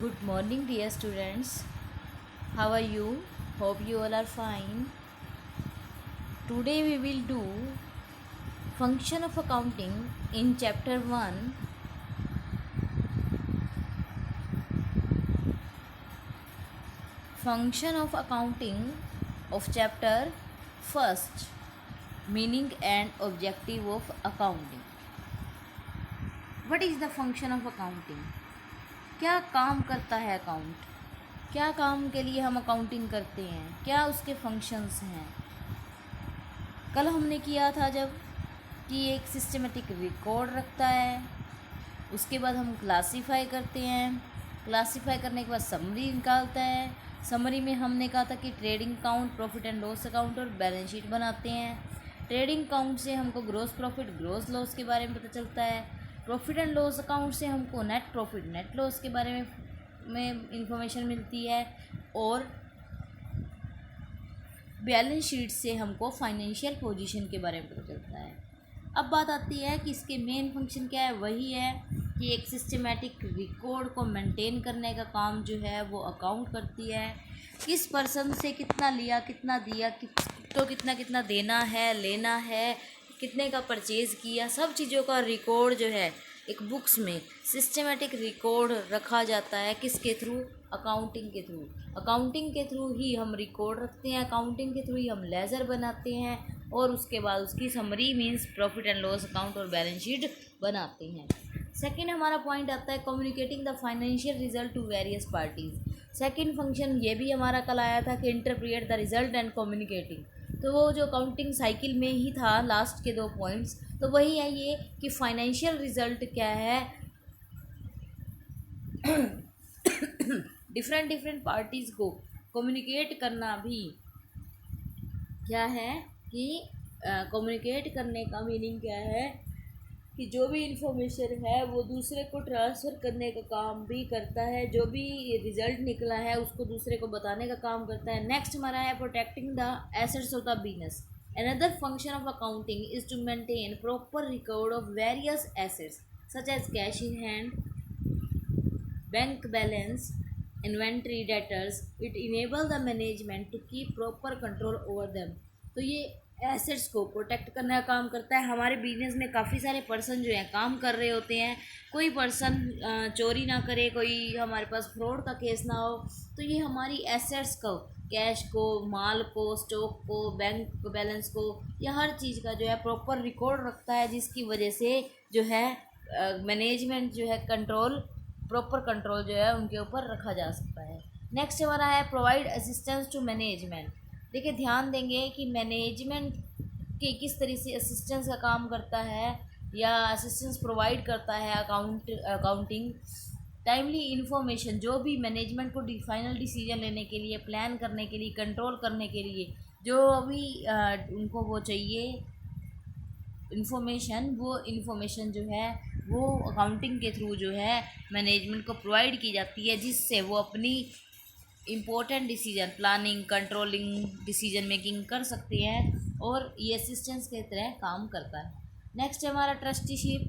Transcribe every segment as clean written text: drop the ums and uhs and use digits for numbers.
Good morning, dear students. How are you? Hope you all are fine. Today we will do function of accounting in chapter 1. Function of accounting of chapter 1st. Meaning and objective of accounting. What is the function of accounting? क्या काम करता है account? क्या काम के लिए हम accounting करते हैं? क्या उसके फंक्शंस हैं? कल हमने किया था जब कि एक सिस्टमेटिक रिकॉर्ड रखता है, उसके बाद हम क्लासीफाई करते हैं, क्लासीफाई करने के बाद समरी निकालता है। समरी में हमने कहा था कि trading account, profit and loss account और बैलेंस शीट बनाते हैं। ट्रेडिंग अकाउंट से हमको ग्रॉस प्रॉफिट, ग्रॉस लॉस के बारे में पता चलता है। प्रॉफिट एंड लॉस अकाउंट से हमको नेट प्रॉफिट, नेट लॉस के बारे में इंफॉर्मेशन मिलती है। और बैलेंस शीट से हमको फाइनेंशियल पोजीशन के बारे में पता चलता है। अब बात आती है कि इसके मेन फंक्शन क्या है। वही है कि एक सिस्टमेटिक रिकॉर्ड को मेंटेन करने का काम जो है वो अकाउंट करती है। किस पर्सन से कितना लिया, कितना दिया, तो कितना कितना देना है, लेना है, कितने का परचेज़ किया, सब चीज़ों का रिकॉर्ड जो है एक बुक्स में सिस्टमेटिक रिकॉर्ड रखा जाता है। किसके थ्रू? अकाउंटिंग के थ्रू। अकाउंटिंग के थ्रू ही हम रिकॉर्ड रखते हैं, अकाउंटिंग के थ्रू ही हम लेजर बनाते हैं और उसके बाद उसकी summary means profit and loss account और बैलेंस शीट बनाते हैं। सेकंड हमारा पॉइंट आता है communicating the financial result to various parties. Second function ये भी हमारा कल आया था कि interpret the result and communicating. तो वो जो अकाउंटिंग साइकिल में ही था लास्ट के 2 पॉइंट्स, तो वही है ये कि फाइनेंशियल रिजल्ट क्या है, डिफरेंट डिफरेंट पार्टीज़ को कम्युनिकेट करना भी क्या है कि कम्युनिकेट करने का मीनिंग क्या है कि जो भी इंफॉर्मेशन है वो दूसरे को ट्रांसफ़र करने का काम भी करता है, जो भी रिजल्ट निकला है उसको दूसरे को बताने का काम करता है। नेक्स्ट हमारा है protecting the assets of the business. Another function of accounting is to maintain proper record of various assets such as cash in hand, bank balance, inventory, debtors. It enables the management to keep proper control over them. तो ये assets को protect करने का काम करता है। हमारे business में काफ़ी सारे पर्सन जो हैं काम कर रहे होते हैं, कोई पर्सन चोरी ना करे, कोई हमारे पास फ्रॉड का केस ना हो। तो ये हमारी एसेट्स को, कैश को, माल को, स्टॉक को, बैंक बैलेंस को, या हर चीज़ का जो है प्रॉपर रिकॉर्ड रखता है, जिसकी वजह से जो है मैनेजमेंट जो है कंट्रोल, प्रॉपर कंट्रोल जो है उनके ऊपर रखा जा सकता है। नेक्स्ट हमारा है प्रोवाइड असिस्टेंस टू मैनेजमेंट। देखिए ध्यान देंगे कि मैनेजमेंट के किस तरह से असिस्टेंस का काम करता है या असिस्टेंस प्रोवाइड करता है अकाउंटिंग। टाइमली इन्फॉर्मेशन, जो भी मैनेजमेंट को फाइनल डिसीजन लेने के लिए, प्लान करने के लिए, कंट्रोल करने के लिए जो अभी उनको वो चाहिए इन्फॉर्मेशन, वो इन्फॉर्मेशन जो है वो अकाउंटिंग के थ्रू जो है मैनेजमेंट को प्रोवाइड की जाती है, जिससे वो अपनी important decision, planning, controlling, decision making कर सकते हैं और ये असिस्टेंस की तरह काम करता है। नेक्स्ट हमारा trusteeship.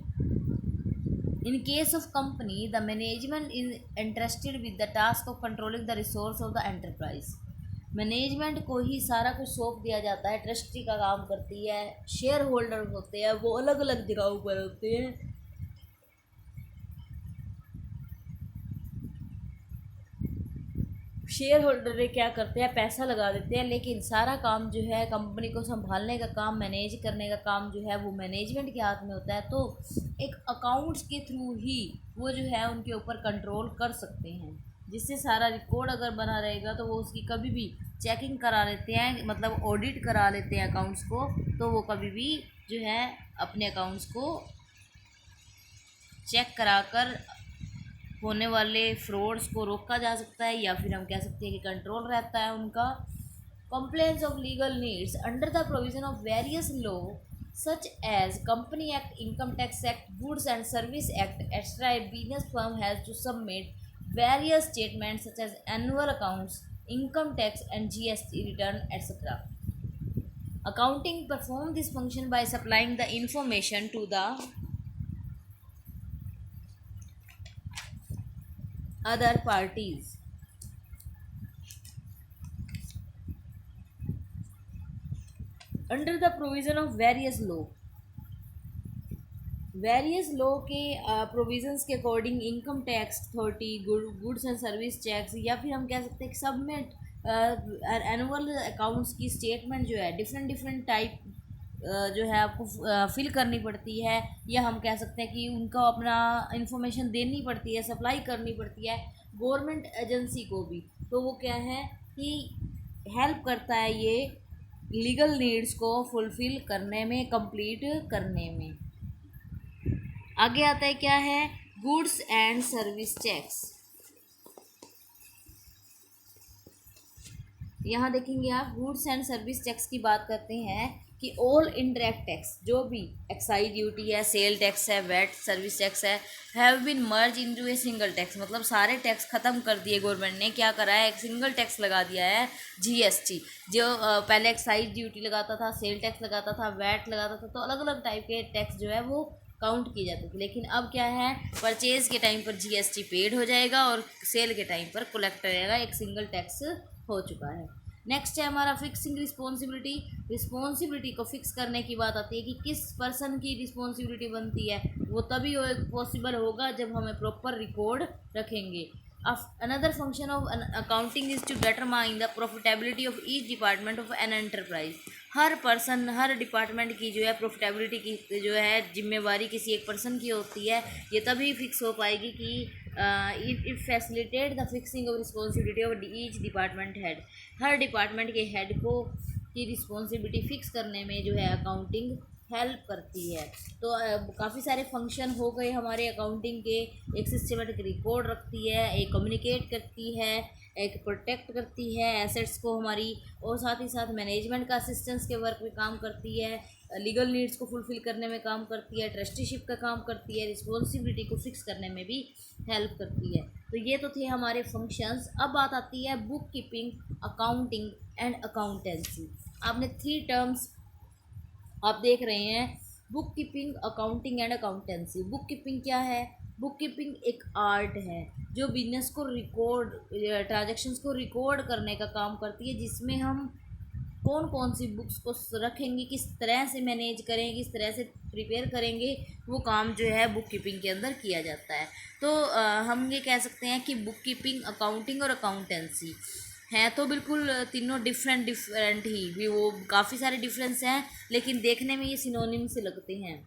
In case of company the management is interested with the task of controlling the resource of the enterprise. Management को ही सारा कुछ सौंप दिया जाता है, ट्रस्टी का काम करती है। शेयर होल्डर होते हैं वो अलग अलग जगहों पर होते हैं। शेयर होल्डर क्या करते हैं, पैसा लगा देते हैं, लेकिन सारा काम जो है कंपनी को संभालने का काम, मैनेज करने का काम जो है वो मैनेजमेंट के हाथ में होता है। तो एक अकाउंट्स के थ्रू ही वो जो है उनके ऊपर कंट्रोल कर सकते हैं, जिससे सारा रिकॉर्ड अगर बना रहेगा तो वो उसकी कभी भी चेकिंग करा लेते हैं, मतलब ऑडिट करा लेते हैं अकाउंट्स को। तो वो कभी भी जो है अपने अकाउंट्स को चेक कराकर होने वाले फ्रॉड्स को रोका जा सकता है, या फिर हम कह सकते हैं कि कंट्रोल रहता है उनका। Complaints of legal needs under the provision of various law such as company act, income tax act, goods and service act extra. A business firm has to submit various statements such as annual accounts, income tax and GST return etcetera. Accounting perform this function by supplying the information to the other parties. Under the provision of various law के provisions के according income tax authority, goods and service tax, या फिर हम कह सकते हैं कि सब में एनुअल अकाउंट्स की स्टेटमेंट जो है डिफरेंट डिफरेंट टाइप जो है आपको फिल करनी पड़ती है, या हम कह सकते हैं कि उनको अपना इंफॉर्मेशन देनी पड़ती है, सप्लाई करनी पड़ती है गवर्नमेंट एजेंसी को भी। तो वो क्या है कि हेल्प करता है ये लीगल नीड्स को फुलफ़िल करने में, कंप्लीट करने में। आगे आता है क्या है, गुड्स एंड सर्विस टैक्स। यहाँ देखेंगे आप, गुड्स एंड सर्विस टैक्स की बात करते हैं कि ऑल इनडायरेक्ट टैक्स, जो भी एक्साइज ड्यूटी है, सेल टैक्स है, वैट, सर्विस टैक्स है, have been merge into a single tax. मतलब सारे टैक्स ख़त्म कर दिए गवर्नमेंट ने, क्या करा है, एक सिंगल टैक्स लगा दिया है, जीएसटी। जो पहले एक्साइज ड्यूटी लगाता था, सेल टैक्स लगाता था, वैट लगाता था, तो अलग अलग टाइप के टैक्स जो है वो काउंट की जाती थी। लेकिन अब क्या है, परचेज़ के टाइम पर जीएसटी पेड हो जाएगा और सेल के टाइम पर कलेक्ट रहेगा, एक सिंगल टैक्स हो चुका है। नेक्स्ट है हमारा फिक्सिंग रिस्पॉन्सिबिलिटी। रिस्पॉन्सिबिलिटी को फिक्स करने की बात आती है कि किस पर्सन की रिस्पॉन्सिबिलिटी बनती है, वो तभी पॉसिबल होगा जब हमें प्रॉपर रिकॉर्ड रखेंगे। Another function of accounting is to determine the profitability of each department of an enterprise. हर पर्सन, हर डिपार्टमेंट की जो है प्रॉफिटेबिलिटी की जो है जिम्मेवारी किसी एक पर्सन की होती है, ये तभी फिक्स हो पाएगी कि it facilitate the fixing of responsibility of each department head. Her department के हेड को की रिस्पॉन्सिबिलिटी फिक्स करने में जो है अकाउंटिंग हेल्प करती है। तो काफ़ी सारे फंक्शन हो गए हमारे अकाउंटिंग के। एक सिस्टमेटिक रिकॉर्ड रखती है, एक कम्युनिकेट करती है, एक प्रोटेक्ट करती है एसेट्स को हमारी, और साथ ही साथ मैनेजमेंट का असिस्टेंस के वर्क में काम करती है, लीगल नीड्स को फुलफ़िल करने में काम करती है, ट्रस्टीशिप का काम करती है, रिस्पॉन्सिबिलिटी को फिक्स करने में भी हेल्प करती है। तो ये तो थे हमारे फंक्शंस। अब बात आती है book keeping, accounting and accountancy. आपने 3 टर्म्स आप देख रहे हैं, book keeping, accounting and accountancy. Book keeping क्या है? बुक कीपिंग एक आर्ट है जो बिजनेस को रिकॉर्ड, ट्रांजैक्शंस को रिकॉर्ड करने का काम करती है, जिसमें हम कौन कौन सी बुक्स को रखेंगे, किस तरह से मैनेज करेंगे, किस तरह से प्रिपेयर करेंगे, वो काम जो है बुक कीपिंग के अंदर किया जाता है। तो हम ये कह सकते हैं कि बुक कीपिंग, अकाउंटिंग और अकाउंटेंसी हैं तो बिल्कुल तीनों डिफरेंट ही भी, वो काफ़ी सारे डिफरेंस हैं, लेकिन देखने में ये सिनोनिम से लगते हैं।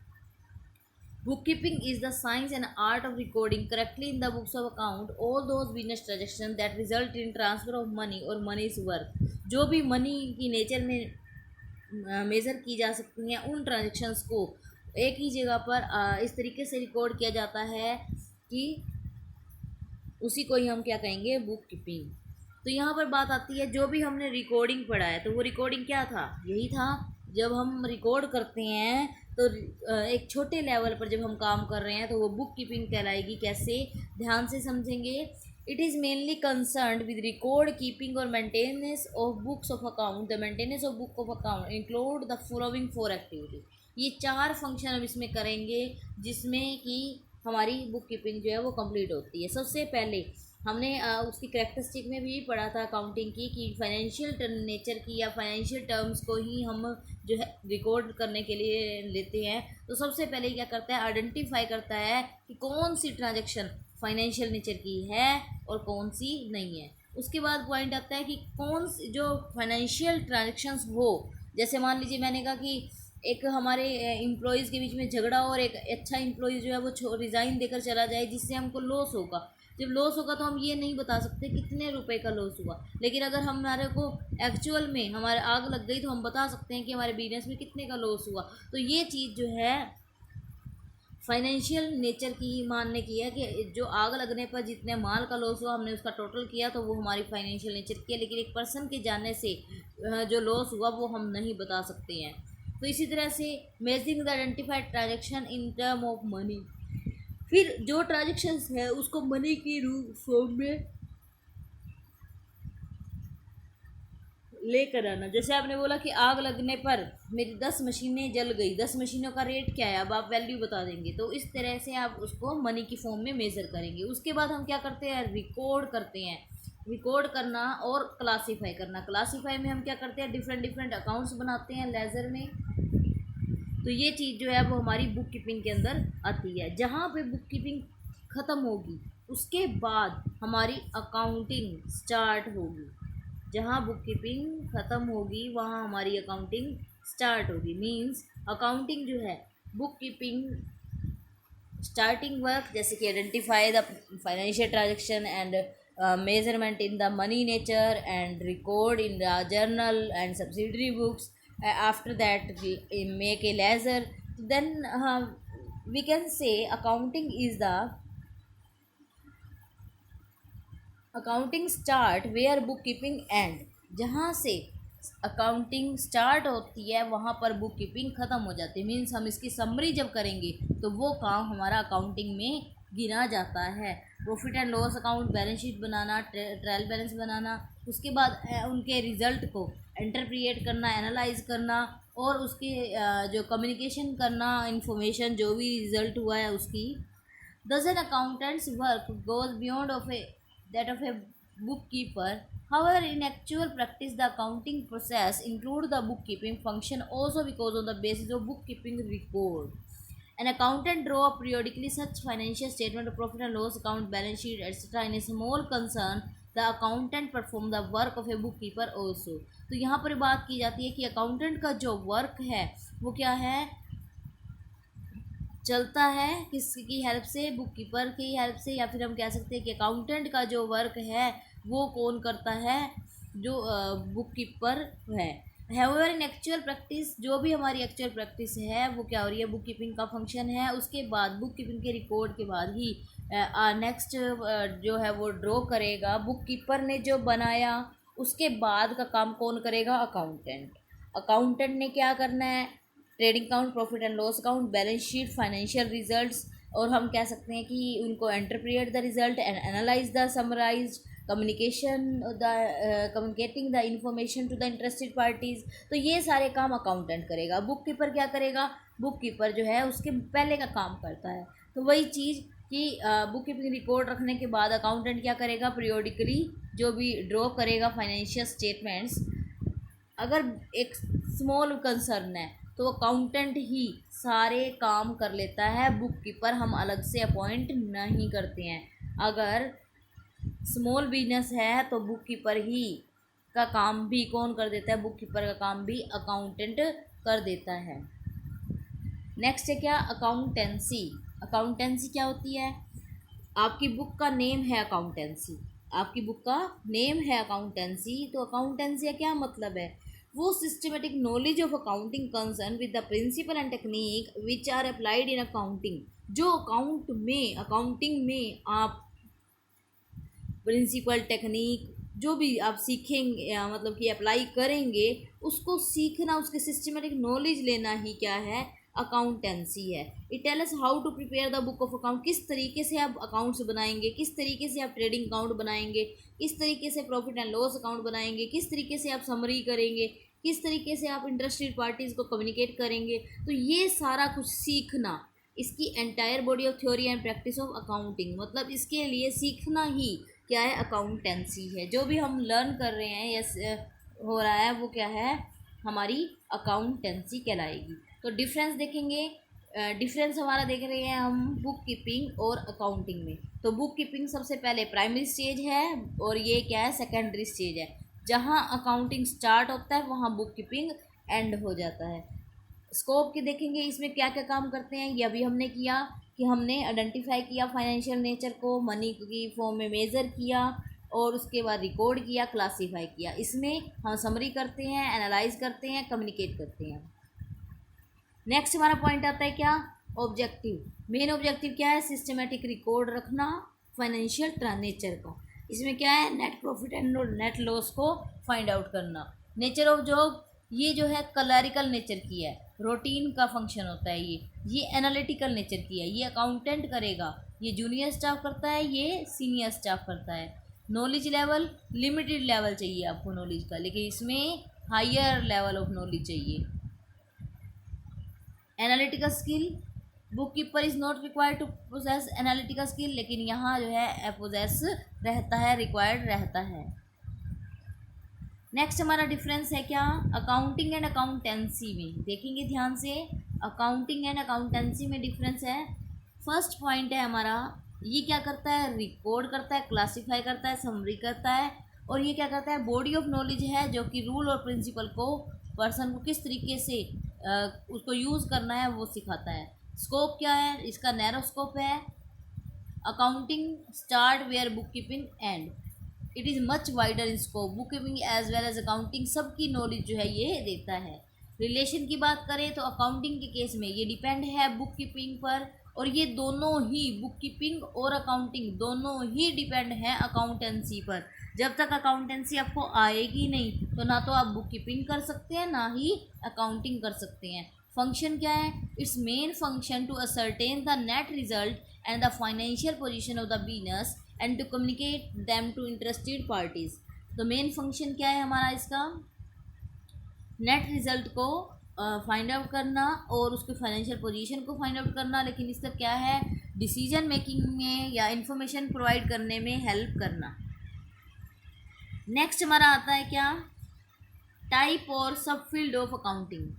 Book keeping is the science and art of recording correctly in the books of account all those business transaction that result in transfer of money और मनी इज वर्थ। जो भी मनी की नेचर में measure की जा सकती हैं, उन ट्रांजेक्शन्स को एक ही जगह पर इस तरीके से रिकॉर्ड किया जाता है कि उसी को ही हम क्या कहेंगे, बुक कीपिंग। तो यहाँ पर बात आती है, जो भी हमने रिकॉर्डिंग पढ़ा है, तो वो रिकॉर्डिंग क्या था, यही था। जब हम रिकॉर्ड करते हैं तो एक छोटे लेवल पर जब हम काम कर रहे हैं तो वो बुक कीपिंग कहलाएगी। कैसे, ध्यान से समझेंगे। It is mainly concern with record keeping और maintenance of books of account. The maintenance of book of account include the following 4 activity. ये 4 फंक्शन हम इसमें करेंगे, जिसमें कि हमारी बुक कीपिंग जो है वो कंप्लीट होती है। सबसे पहले हमने उसकी करेक्टरिस्टिक में भी पढ़ा था अकाउंटिंग की, कि फाइनेंशियल नेचर की या फाइनेंशियल टर्म्स को ही हम जो है रिकॉर्ड करने के लिए लेते हैं। तो सबसे पहले क्या करता है, आइडेंटिफाई करता है कि कौन सी ट्रांजैक्शन फाइनेंशियल नेचर की है और कौन सी नहीं है। उसके बाद पॉइंट आता है कि कौन सी जो फाइनेंशियल ट्रांजैक्शंस हो, जैसे मान लीजिए मैंने कहा कि एक हमारे एम्प्लॉयज़ के बीच में झगड़ा और एक अच्छा एम्प्लॉय जो है वो रिज़ाइन देकर चला जाए, जिससे हमको लॉस होगा। जब लॉस होगा तो हम ये नहीं बता सकते कितने रुपए का लॉस हुआ, लेकिन अगर हमारे को एक्चुअल में हमारे आग लग गई तो हम बता सकते हैं कि हमारे बिजनेस में कितने का लॉस हुआ। तो ये चीज़ जो है फाइनेंशियल नेचर की ही मानने की है, कि जो आग लगने पर जितने माल का लॉस हुआ हमने उसका टोटल किया तो वो हमारी फाइनेंशियल नेचर की है। लेकिन एक पर्सन के जाने से जो लॉस हुआ वो हम नहीं बता सकते हैं। तो इसी तरह से measuring the identified transaction in term of money. फिर जो ट्रांजेक्शन्स है उसको मनी की रूप फॉर्म में लेकर आना। जैसे आपने बोला कि आग लगने पर मेरी 10 मशीनें जल गई, 10 मशीनों का रेट क्या है, अब आप वैल्यू बता देंगे, तो इस तरह से आप उसको मनी की फॉर्म में मेज़र करेंगे। उसके बाद हम क्या करते हैं, रिकॉर्ड करते हैं। रिकॉर्ड करना और क्लासीफाई करना। क्लासीफाई में हम क्या करते हैं, डिफरेंट डिफरेंट अकाउंट्स बनाते हैं लेजर में। तो ये चीज़ जो है वो हमारी बुक कीपिंग के अंदर आती है। जहाँ पे बुक कीपिंग ख़त्म होगी उसके बाद हमारी अकाउंटिंग स्टार्ट होगी। जहाँ बुक कीपिंग ख़त्म होगी वहाँ हमारी अकाउंटिंग स्टार्ट होगी। मीन्स अकाउंटिंग जो है बुक कीपिंग स्टार्टिंग वर्क, जैसे कि identify the financial transaction and measurement in the money nature and record in the journal and subsidiary books, after that make a ledger, then we can say accounting start where book keeping end। जहाँ से accounting start होती है वहाँ पर book keeping ख़त्म हो जाती है। मीन्स हम इसकी समरी जब करेंगे तो वो काम हमारा अकाउंटिंग में गिना जाता है। Profit and loss account, balance sheet बनाना, ट्रायल बैलेंस बनाना, उसके बाद उनके रिज़ल्ट को इंटरप्रिएट करना, एनालाइज करना और उसके जो कम्युनिकेशन करना, इंफॉर्मेशन जो भी रिज़ल्ट हुआ है उसकी। Thus an accountant's work goes beyond that of a bookkeeper. However, in actual practice, the accounting process includes the bookkeeping function also because on the basis of bookkeeping record. An accountant draw up periodically such financial statement, profit and loss account, balance sheet, etc. In a small concern, the accountant perform the work of a bookkeeper also. तो यहाँ पर बात की जाती है कि accountant का जो वर्क है वो क्या है, चलता है किसकी हेल्प से, बुक कीपर की हेल्प से, या फिर हम कह सकते हैं कि अकाउंटेंट का जो वर्क है वो कौन करता है, जो बुक कीपर है। हाउएवर इन एक्चुअल प्रैक्टिस, जो भी हमारी एक्चुअल प्रैक्टिस है वो क्या हो रही है, बुक कीपिंग का फंक्शन है। उसके बाद बुक कीपिंग के रिकॉर्ड के बाद ही नेक्स्ट जो है वो ड्रॉ करेगा। बुक कीपर ने जो बनाया उसके बाद का काम कौन करेगा, अकाउंटेंट। अकाउंटेंट ने क्या करना है, trading account, profit and loss account, balance sheet, financial results, और हम कह सकते हैं कि उनको interpret the result and analyse the summarise, communicating the information to the interested parties. तो ये सारे काम अकाउंटेंट करेगा। बुक कीपर क्या करेगा, बुक कीपर जो है उसके पहले का काम करता है। तो वही चीज़ कि बुक कीपिंग रिकॉर्ड रखने के बाद अकाउंटेंट क्या करेगा, पीरियोडिकली जो भी ड्रॉ करेगा फाइनेंशियल स्टेटमेंट्स। अगर एक स्मॉल कंसर्न है तो अकाउंटेंट ही सारे काम कर लेता है, बुक कीपर हम अलग से अपॉइंट नहीं करते हैं। अगर स्मॉल बिजनेस है तो बुक कीपर ही का काम भी कौन कर देता है, बुक कीपर का काम भी अकाउंटेंट कर देता है। नेक्स्ट है क्या, अकाउंटेंसी। अकाउंटेंसी क्या होती है, आपकी बुक का नेम है अकाउंटेंसी, आपकी बुक का नेम है अकाउंटेंसी। तो अकाउंटेंसी का क्या मतलब है, वो systematic knowledge of accounting concern with the principle and technique which are applied in accounting. जो अकाउंटिंग में आप प्रिंसिपल टेक्निक जो भी आप सीखेंगे, मतलब कि अप्लाई करेंगे, उसको सीखना, उसके सिस्टमेटिक नॉलेज लेना ही क्या है, अकाउंटेंसी है। It tell us how to prepare the book of account, किस तरीके से आप अकाउंट्स बनाएंगे, किस तरीके से आप ट्रेडिंग अकाउंट बनाएंगे, किस तरीके से प्रॉफिट एंड लॉस अकाउंट बनाएंगे, किस तरीके से आप समरी करेंगे, किस तरीके से आप इंटरेस्टेड पार्टीज़ को कम्युनिकेट करेंगे। तो ये सारा कुछ सीखना, इसकी entire body of theory and practice of accounting, मतलब इसके लिए सीखना ही क्या है, अकाउंटेंसी है। जो भी हम लर्न कर रहे हैं या हो रहा है वो क्या है, हमारी अकाउंटेंसी कहलाएगी। तो डिफरेंस देखेंगे, डिफरेंस हमारा देख रहे हैं हम बुक कीपिंग और अकाउंटिंग में। तो बुक कीपिंग सबसे पहले प्राइमरी स्टेज है और ये क्या है, सेकेंडरी स्टेज है। जहाँ अकाउंटिंग स्टार्ट होता है वहाँ बुक कीपिंग एंड हो जाता है। स्कोप के देखेंगे, इसमें क्या क्या काम करते हैं, ये अभी हमने किया कि हमने आइडेंटिफाई किया फाइनेंशियल नेचर को, मनी की फॉर्म में मेज़र किया और उसके बाद रिकॉर्ड किया, क्लासीफाई किया। इसमें हम समरी करते हैं, एनालाइज करते हैं, कम्युनिकेट करते हैं। नेक्स्ट हमारा पॉइंट आता है क्या, ऑब्जेक्टिव। मेन ऑब्जेक्टिव क्या है, सिस्टमेटिक रिकॉर्ड रखना फाइनेंशियल नेचर का। इसमें क्या है, net profit and net loss को फाइंड आउट करना। नेचर ऑफ जॉब, ये जो है क्लरिकल नेचर की है, रूटीन का फंक्शन होता है। ये एनालिटिकल नेचर की है, ये अकाउंटेंट करेगा, ये जूनियर स्टाफ करता है, ये सीनियर स्टाफ करता है। नॉलेज लेवल लिमिटेड लेवल चाहिए आपको नॉलेज का, लेकिन इसमें हायर लेवल ऑफ नॉलेज चाहिए। Analytical skill, book keeper is not required to possess analytical skill, लेकिन यहाँ जो है पोजेस रहता है, रिक्वायर्ड रहता है। नेक्स्ट हमारा डिफरेंस है क्या, अकाउंटिंग एंड अकाउंटेंसी में देखेंगे ध्यान से। अकाउंटिंग एंड अकाउंटेंसी में डिफरेंस है। फर्स्ट पॉइंट है हमारा, ये क्या करता है, रिकॉर्ड करता है, क्लासिफाई करता है, समरी करता है, और ये क्या करता है, बॉडी ऑफ नॉलेज है जो कि रूल और प्रिंसिपल को पर्सन को किस तरीके से उसको यूज़ करना है वो सिखाता है। स्कोप क्या है, इसका नैरो स्कोप है। Accounting start where book keeping end, it is much wider in scope. Book keeping as well as accounting सबकी नॉलेज जो है ये देता है। रिलेशन की बात करें तो अकाउंटिंग के केस में ये डिपेंड है बुक कीपिंग पर, और ये दोनों ही बुक कीपिंग और अकाउंटिंग दोनों ही डिपेंड है अकाउंटेंसी पर। जब तक अकाउंटेंसी आपको आएगी नहीं तो ना तो आप बुक कीपिंग कर सकते हैं ना ही अकाउंटिंग कर सकते हैं। फंक्शन क्या है, it's main function to ascertain the net result and the financial position of the business and to communicate them to interested parties. तो मेन फंक्शन क्या है हमारा इसका, नेट रिजल्ट को फाइंड आउट करना और उसके फाइनेंशियल पोजीशन को फाइंड आउट करना, लेकिन इसका क्या है, डिसीजन मेकिंग में या इंफॉर्मेशन प्रोवाइड करने में हेल्प करना। नेक्स्ट हमारा आता है क्या, टाइप और सब field of accounting.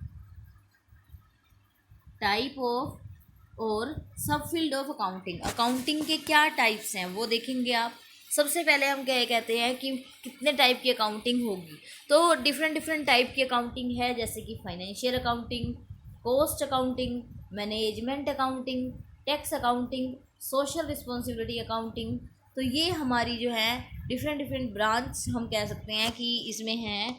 Type of और सब फील्ड ऑफ अकाउंटिंग, अकाउंटिंग के क्या टाइप्स हैं वो देखेंगे आप। सबसे पहले हम क्या कहते हैं कि कितने टाइप की अकाउंटिंग होगी, तो डिफरेंट टाइप की अकाउंटिंग है, जैसे कि financial accounting, cost accounting, management accounting, tax accounting, social responsibility accounting. तो ये हमारी जो है डिफरेंट ब्रांच हम कह सकते हैं कि इसमें है।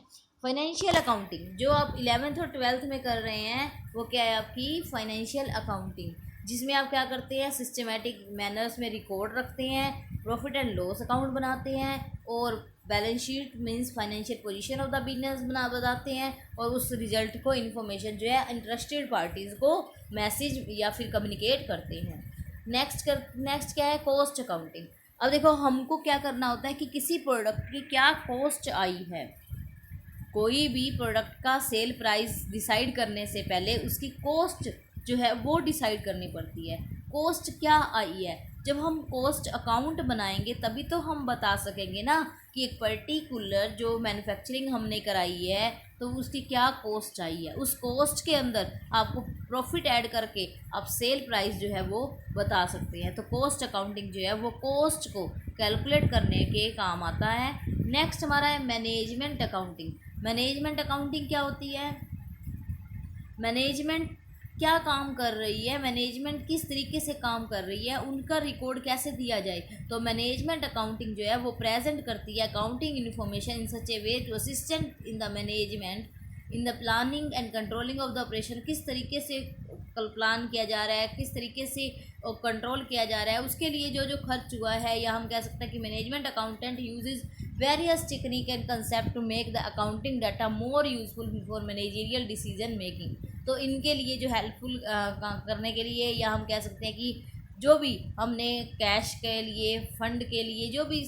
फाइनेंशियल अकाउंटिंग जो आप 11th और 12th में कर रहे हैं वो क्या है आपकी फाइनेंशियल अकाउंटिंग, जिसमें आप क्या करते हैं, सिस्टमेटिक मैनर्स में रिकॉर्ड रखते हैं, प्रॉफिट एंड लॉस अकाउंट बनाते हैं, और balance sheet means financial position of the business बताते हैं, और उस रिजल्ट को इन्फॉर्मेशन जो है इंटरेस्टेड पार्टीज़ को मैसेज या फिर कम्युनिकेट करते हैं। नेक्स्ट क्या है, कॉस्ट अकाउंटिंग। अब देखो हमको क्या करना होता है कि किसी प्रोडक्ट की क्या कॉस्ट आई है, कोई भी प्रोडक्ट का सेल प्राइस डिसाइड करने से पहले उसकी कॉस्ट जो है वो डिसाइड करनी पड़ती है। कॉस्ट क्या आई है, जब हम कॉस्ट अकाउंट बनाएंगे तभी तो हम बता सकेंगे ना कि एक पर्टिकुलर जो मैन्युफैक्चरिंग हमने कराई है तो उसकी क्या कॉस्ट आई है। उस कॉस्ट के अंदर आपको प्रॉफिट ऐड करके आप सेल प्राइस जो है वो बता सकते हैं। तो कॉस्ट अकाउंटिंग जो है वो कॉस्ट को कैलकुलेट करने के काम आता है। नेक्स्ट हमारा है मैनेजमेंट अकाउंटिंग। मैनेजमेंट अकाउंटिंग क्या होती है, मैनेजमेंट क्या काम कर रही है, मैनेजमेंट किस तरीके से काम कर रही है, उनका रिकॉर्ड कैसे दिया जाए। तो मैनेजमेंट अकाउंटिंग जो है वो प्रेजेंट करती है accounting information in such a way to assistant in the management in the planning and controlling of the operation. किस तरीके से प्लान किया जा रहा है, किस तरीके से कंट्रोल किया जा रहा है, उसके लिए जो जो खर्च हुआ है, या हम कह सकते हैं कि management accountant uses various technique and concept to make the accounting data more useful before managerial decision making. तो इनके लिए जो हेल्पफुल करने के लिए, या हम कह सकते हैं कि जो भी हमने कैश के लिए, फंड के लिए जो भी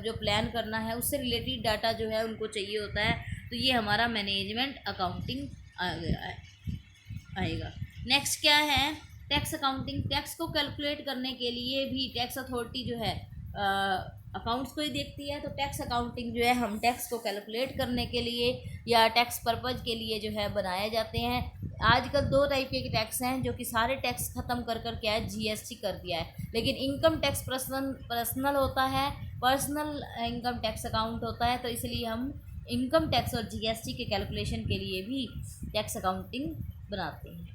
जो प्लान करना है उससे रिलेटेड डाटा जो है उनको चाहिए होता है। तो ये हमारा मैनेजमेंट अकाउंटिंग आएगा। नेक्स्ट क्या है, टैक्स अकाउंटिंग। टैक्स को कैलकुलेट करने के लिए भी टैक्स अथॉरिटी जो है अकाउंट्स को ही देखती है। तो टैक्स अकाउंटिंग जो है हम टैक्स को कैलकुलेट करने के लिए या टैक्स पर्पज़ के लिए जो है बनाए जाते हैं। आजकल 2 टाइप के टैक्स हैं जो कि सारे टैक्स ख़त्म कर क्या है जीएसटी कर दिया है, लेकिन इनकम टैक्स पर्सनल होता है, पर्सनल इनकम टैक्स अकाउंट होता है। तो इसलिए हम इनकम टैक्स और जीएसटी के कैलकुलेशन के लिए भी टैक्स अकाउंटिंग बनाते हैं।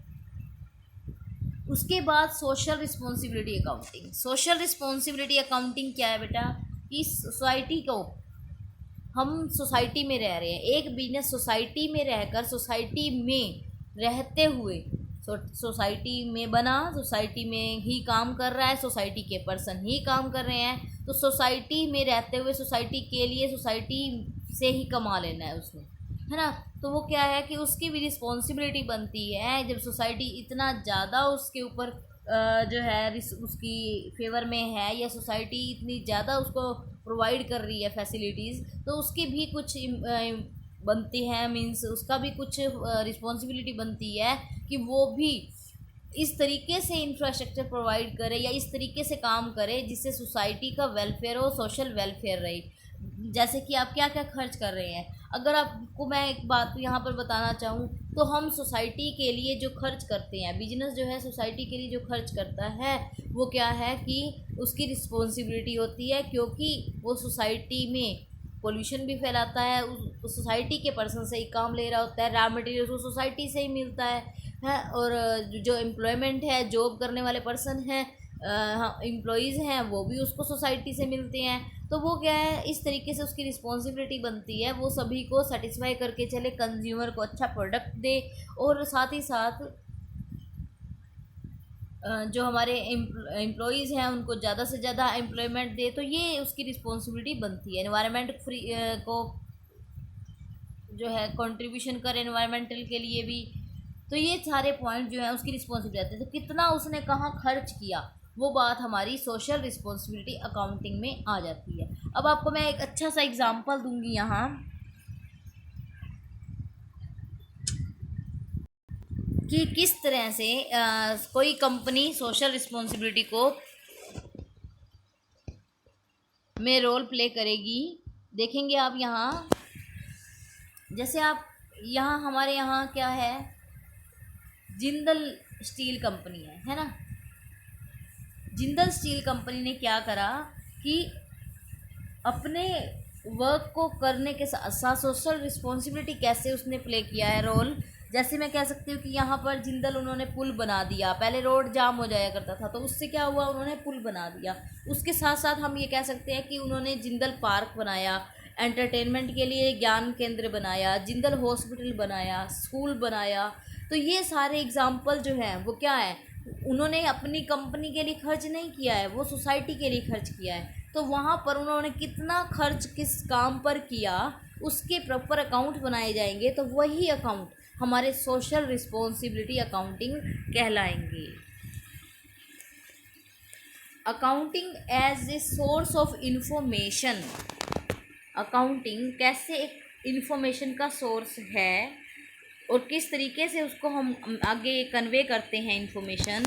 उसके बाद social responsibility accounting. Social responsibility accounting क्या है बेटा, कि सोसाइटी को, हम सोसाइटी में रह रहे हैं, एक बिजनेस सोसाइटी में रहकर, सोसाइटी में रहते हुए, सोसाइटी में बना, सोसाइटी में ही काम कर रहा है, सोसाइटी के पर्सन ही काम कर रहे हैं। तो सोसाइटी में रहते हुए सोसाइटी के लिए, सोसाइटी से ही कमा लेना है उसने, है ना। तो वो क्या है कि उसकी भी रिस्पॉन्सिबिलिटी बनती है, जब सोसाइटी इतना ज़्यादा उसके ऊपर जो है उसकी फेवर में है, या सोसाइटी इतनी ज़्यादा उसको प्रोवाइड कर रही है फैसिलिटीज़, तो उसकी भी कुछ बनती है, मीन्स उसका भी कुछ रिस्पॉन्सिबिलिटी बनती है कि वो भी इस तरीके से इंफ्रास्ट्रक्चर प्रोवाइड करे या इस तरीके से काम करे जिससे सोसाइटी का वेलफेयर हो, सोशल वेलफेयर रहे। जैसे कि आप क्या क्या खर्च कर रहे हैं, अगर आपको मैं एक बात यहाँ पर बताना चाहूँ तो हम सोसाइटी के लिए जो खर्च करते हैं, बिजनेस जो है सोसाइटी के लिए जो खर्च करता है वो क्या है कि उसकी रिस्पॉन्सिबिलिटी होती है, क्योंकि वो सोसाइटी में पोल्यूशन भी फैलाता है, उस सोसाइटी के पर्सन से ही काम ले रहा होता है, रॉ मटेरियल वो सोसाइटी से ही मिलता है। और जो एम्प्लॉयमेंट है, जॉब करने वाले पर्सन हैं, एम्प्लॉयज़ हैं, वो भी उसको सोसाइटी से मिलते हैं। तो वो क्या है, इस तरीके से उसकी रिस्पॉन्सिबिलिटी बनती है वो सभी को सेटिस्फाई करके चले, कंज्यूमर को अच्छा प्रोडक्ट दे, और साथ ही साथ जो हमारे एम्प्लॉयज़ हैं उनको ज़्यादा से ज़्यादा एम्प्लॉयमेंट दे। तो ये उसकी रिस्पॉन्सिबिलिटी बनती है। एनवायरनमेंट फ्री को जो है कंट्रीब्यूशन करे एनवायरमेंटल के लिए भी। तो ये सारे पॉइंट जो है उसकी रिस्पॉन्सिबिलिटी है। तो कितना उसने कहाँ खर्च किया, वो बात हमारी सोशल रिस्पॉन्सिबिलिटी अकाउंटिंग में आ जाती है। अब आपको मैं एक अच्छा सा एग्जांपल दूंगी यहाँ कि किस तरह से कोई कंपनी सोशल रिस्पॉन्सिबिलिटी को में रोल प्ले करेगी। देखेंगे आप यहाँ, जैसे आप यहाँ हमारे यहाँ क्या है, जिंदल स्टील कंपनी है ना। जिंदल स्टील कंपनी ने क्या करा कि अपने वर्क को करने के साथ साथ सोशल रिस्पॉन्सिबिलिटी कैसे उसने प्ले किया है रोल। जैसे मैं कह सकती हूँ कि यहाँ पर जिंदल उन्होंने पुल बना दिया, पहले रोड जाम हो जाया करता था तो उससे क्या हुआ, उन्होंने पुल बना दिया। उसके साथ साथ हम ये कह सकते हैं कि उन्होंने जिंदल पार्क बनाया, एंटरटेनमेंट के लिए ज्ञान केंद्र बनाया, जिंदल हॉस्पिटल बनाया, स्कूल बनाया। तो ये सारे एग्जाम्पल जो हैं वो क्या है, उन्होंने अपनी कंपनी के लिए खर्च नहीं किया है, वो सोसाइटी के लिए खर्च किया है। तो वहाँ पर उन्होंने कितना खर्च किस काम पर किया उसके प्रॉपर अकाउंट बनाए जाएंगे, तो वही अकाउंट हमारे सोशल रिस्पॉन्सिबिलिटी अकाउंटिंग कहलाएंगे। Accounting as a source of information, accounting कैसे एक इंफॉर्मेशन का सोर्स है और किस तरीके से उसको हम आगे कन्वे करते हैं इंफॉर्मेशन।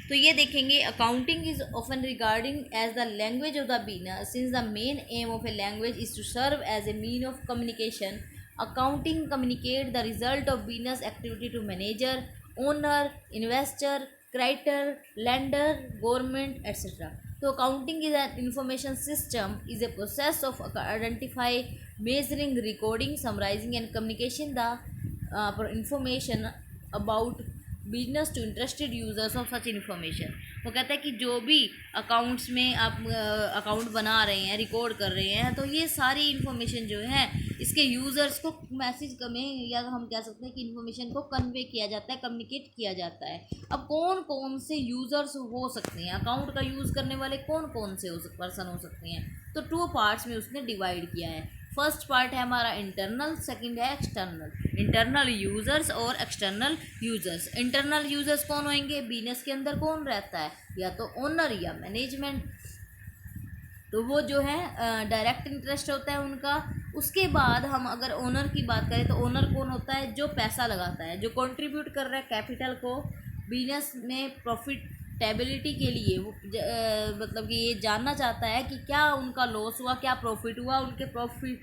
तो ये देखेंगे, accounting is often regarding as the language of the business since the main aim of a language is to serve as a mean of communication. Accounting communicate the result of business activity to manager, owner, investor, creditor, lender, government etcetera. तो accounting is an information system, is a process of identify, measuring, recording, summarising and communication the information about business to interested users of such information. वो कहता है कि जो भी accounts में आप account बना रहे हैं, रिकॉर्ड कर रहे हैं, तो ये सारी इन्फॉर्मेशन जो है इसके यूज़र्स को मैसेज में, या हम कह सकते हैं कि इन्फॉर्मेशन को कन्वे किया जाता है, कम्युनिकेट किया जाता है। अब कौन कौन से यूज़र्स हो सकते हैं, अकाउंट का यूज़ करने वाले कौन कौन से पर्सन हो सकते हैं, तो 2 पार्ट्स में उसने डिवाइड किया है। फर्स्ट पार्ट है हमारा इंटरनल, सेकंड है एक्सटर्नल। इंटरनल यूज़र्स और एक्सटर्नल यूज़र्स। इंटरनल यूज़र्स कौन होंगे, बिजनेस के अंदर कौन रहता है, या तो ओनर या मैनेजमेंट, तो वो जो है डायरेक्ट इंटरेस्ट होता है उनका। उसके बाद हम अगर ओनर की बात करें तो ओनर कौन होता है, जो पैसा लगाता है, जो कंट्रीब्यूट कर रहा है कैपिटल को बिजनेस में प्रॉफिटेबिलिटी के लिए। वो मतलब कि ये जानना चाहता है कि क्या उनका लॉस हुआ, क्या प्रॉफिट हुआ, उनके प्रॉफिट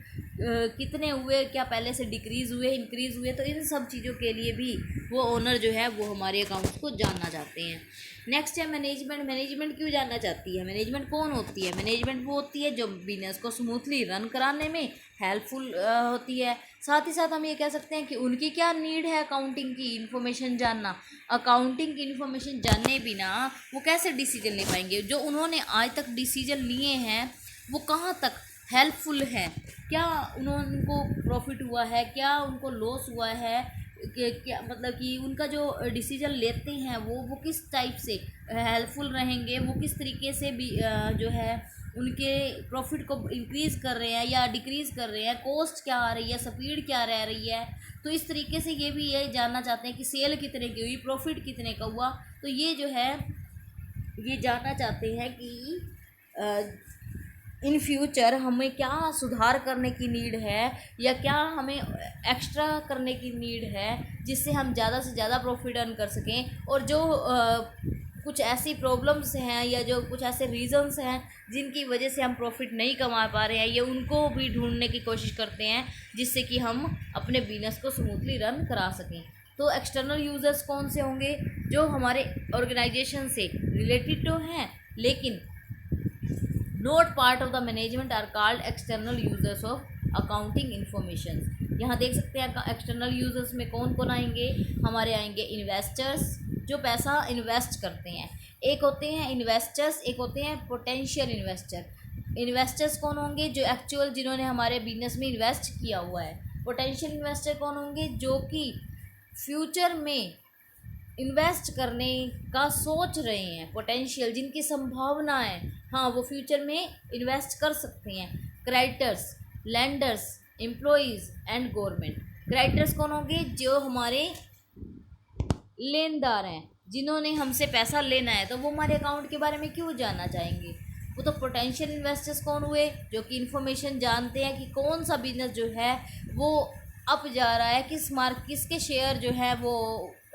कितने हुए, क्या पहले से डिक्रीज़ हुए, इंक्रीज़ हुए। तो इन सब चीज़ों के लिए भी वो ओनर जो है वो हमारे अकाउंट्स को जानना चाहते हैं। नेक्स्ट है मैनेजमेंट। मैनेजमेंट क्यों जानना चाहती है, मैनेजमेंट कौन होती है, मैनेजमेंट वो होती है जो बिजनेस को स्मूथली रन कराने में हेल्पफुल होती है। साथ ही साथ हम ये कह सकते हैं कि उनकी क्या नीड है, अकाउंटिंग की इन्फॉर्मेशन जानना। अकाउंटिंग की इन्फॉर्मेशन जानने बिना वो कैसे डिसीजन ले पाएंगे, जो उन्होंने आज तक डिसीजन लिए हैं वो कहाँ तक हेल्पफुल है, क्या उनको प्रॉफिट हुआ है, क्या उनको लॉस हुआ है, क्या मतलब कि उनका जो डिसीजन लेते हैं वो किस टाइप से हेल्पफुल रहेंगे, वो किस तरीके से भी जो है उनके प्रॉफिट को इंक्रीज़ कर रहे हैं या डिक्रीज़ कर रहे हैं, कॉस्ट क्या आ रही है, स्पीड क्या रह रही है। तो इस तरीके से ये भी ये जानना चाहते हैं कि सेल कितने की हुई, प्रॉफिट कितने का हुआ। तो ये जो है ये जानना चाहते हैं कि इन फ्यूचर हमें क्या सुधार करने की नीड है या क्या हमें एक्स्ट्रा करने की नीड है जिससे हम ज़्यादा से ज़्यादा प्रॉफिट अर्न कर सकें। और जो कुछ ऐसी प्रॉब्लम्स हैं या जो कुछ ऐसे रीज़न्स हैं जिनकी वजह से हम प्रॉफिट नहीं कमा पा रहे हैं, ये उनको भी ढूंढने की कोशिश करते हैं जिससे कि हम अपने बिजनेस को स्मूथली रन करा सकें। तो एक्सटर्नल यूज़र्स कौन से होंगे? जो हमारे ऑर्गेनाइजेशन से रिलेटेड तो हैं लेकिन not part of the management are called external users of accounting information. यहाँ देख सकते हैं एक्सटर्नल यूजर्स में कौन कौन आएंगे। हमारे आएंगे इन्वेस्टर्स जो पैसा इन्वेस्ट करते हैं, एक होते हैं इन्वेस्टर्स, एक होते हैं पोटेंशियल इन्वेस्टर। इन्वेस्टर्स कौन होंगे? जो एक्चुअल जिन्होंने हमारे बिजनेस में इन्वेस्ट किया हुआ है। पोटेंशियल इन्वेस्टर कौन होंगे? जो कि फ्यूचर में इन्वेस्ट करने का सोच रहे हैं, पोटेंशियल जिनकी संभावना है, हाँ वो फ्यूचर में इन्वेस्ट कर सकते हैं। Creditors, landers, employees and government. Creditors कौन होंगे? जो हमारे लेनदार हैं, जिन्होंने हमसे पैसा लेना है तो वो हमारे अकाउंट के बारे में क्यों जानना चाहेंगे। वो तो पोटेंशियल इन्वेस्टर्स कौन हुए? जो कि इन्फॉर्मेशन जानते हैं कि कौन सा बिजनेस जो है वो अप जा रहा है, किसके शेयर जो है वो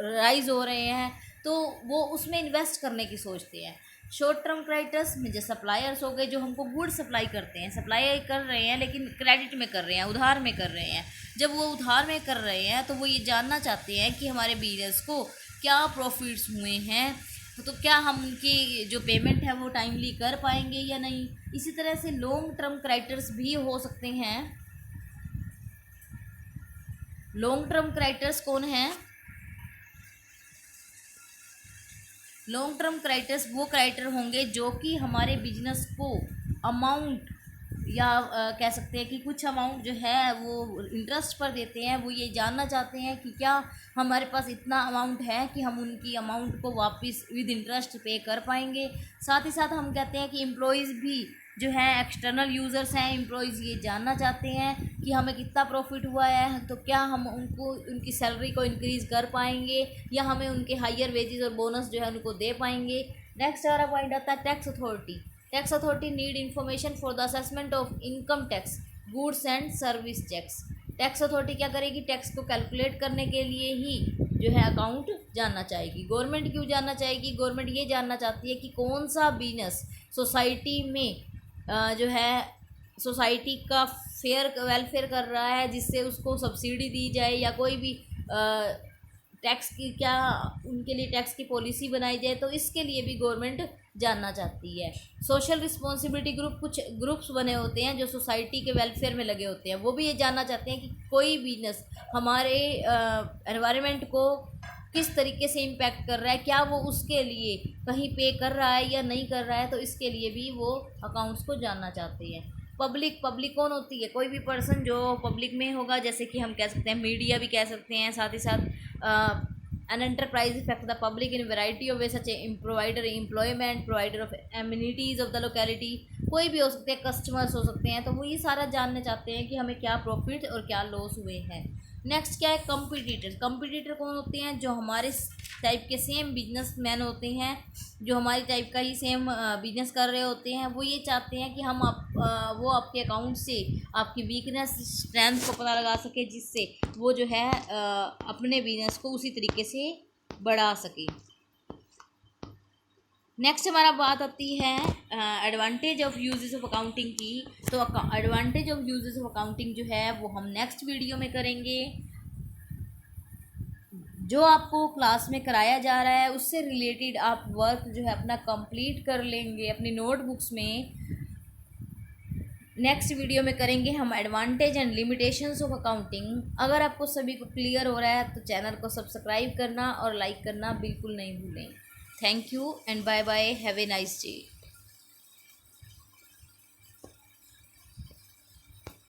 राइज हो रहे हैं, तो वो उसमें इन्वेस्ट करने की सोचते हैं। शॉर्ट टर्म क्रेडिटर्स में जो सप्लायर्स हो गए, जो हमको गुड सप्लाई करते हैं, सप्लाई कर रहे हैं लेकिन क्रेडिट में कर रहे हैं, उधार में कर रहे हैं। जब वो उधार में कर रहे हैं तो वो ये जानना चाहते हैं कि हमारे बिजनेस को क्या प्रॉफिट्स हुए हैं, तो क्या हम उनकी जो पेमेंट है वो टाइमली कर पाएंगे या नहीं। इसी तरह से लॉन्ग टर्म क्रेडिटर्स भी हो सकते हैं। लॉन्ग टर्म क्रेडिटर्स कौन है? लॉन्ग टर्म क्रेडिटर्स वो क्रेडिटर होंगे जो कि हमारे बिजनेस को अमाउंट या कह सकते हैं कि कुछ अमाउंट जो है वो इंटरेस्ट पर देते हैं। वो ये जानना चाहते हैं कि क्या हमारे पास इतना अमाउंट है कि हम उनकी अमाउंट को वापस विद इंटरेस्ट पे कर पाएंगे। साथ ही साथ हम कहते हैं कि एम्प्लॉयज़ भी जो है एक्सटर्नल यूज़र्स हैं, एम्प्लॉयज़ ये जानना चाहते हैं कि हमें कितना प्रॉफिट हुआ है, तो क्या हम उनको उनकी सैलरी को इंक्रीज़ कर पाएंगे या हमें उनके हायर वेजेस और बोनस जो है उनको दे पाएंगे। नेक्स्ट हमारा पॉइंट आता है tax authority. Tax authority need information for the assessment of income tax, goods and service tax. Tax authority क्या करेगी? टैक्स को कैलकुलेट करने के लिए ही जो है अकाउंट जानना चाहेगी। गवर्नमेंट क्यों जानना चाहेगी? गवर्नमेंट ये जानना चाहती है कि कौन सा बिजनेस सोसाइटी में जो है सोसाइटी का वेलफेयर कर रहा है, जिससे उसको सब्सिडी दी जाए या कोई भी टैक्स की क्या उनके लिए टैक्स की पॉलिसी बनाई जाए, तो इसके लिए भी गवर्नमेंट जानना चाहती है। सोशल रिस्पॉन्सिबिलिटी ग्रुप, कुछ ग्रुप्स बने होते हैं जो सोसाइटी के वेलफेयर में लगे होते हैं, वो भी ये जानना चाहते हैं कि कोई बिजनेस हमारे एनवायरनमेंट को किस तरीके से इम्पैक्ट कर रहा है, क्या वो उसके लिए कहीं पे कर रहा है या नहीं कर रहा है, तो इसके लिए भी वो अकाउंट्स को जानना चाहते हैं। पब्लिक कौन होती है? कोई भी पर्सन जो पब्लिक में होगा, जैसे कि हम कह सकते हैं मीडिया भी कह सकते हैं। साथ ही साथ an enterprise effect the public in variety of way such A provider employment, provider of amenities of the locality, कोई भी हो सकते हैं, कस्टमर्स हो सकते हैं। तो वो ये सारा जानना चाहते हैं कि हमें क्या प्रॉफिट और क्या लॉस हुए हैं। नेक्स्ट क्या है? कंपटीटर। कंपटीटर कौन होते हैं? जो हमारे टाइप के सेम बिजनेस मैन होते हैं, जो हमारे टाइप का ही सेम बिजनेस कर रहे होते हैं। वो ये चाहते हैं कि हम वो आपके अकाउंट से आपकी वीकनेस स्ट्रेंथ को पता लगा सके, जिससे वो जो है अपने बिजनेस को उसी तरीके से बढ़ा सके। नेक्स्ट हमारा बात आती है advantage of uses of accounting की। तो advantage of uses of accounting जो है वो हम नेक्स्ट वीडियो में करेंगे। जो आपको क्लास में कराया जा रहा है उससे रिलेटेड आप वर्क जो है अपना कंप्लीट कर लेंगे अपनी नोटबुक्स में। नेक्स्ट वीडियो में करेंगे हम advantage and limitations of accounting. अगर आपको सभी को क्लियर हो रहा है तो चैनल को सब्सक्राइब करना और लाइक करना बिल्कुल नहीं भूलें। Thank you and bye bye. Have a nice day.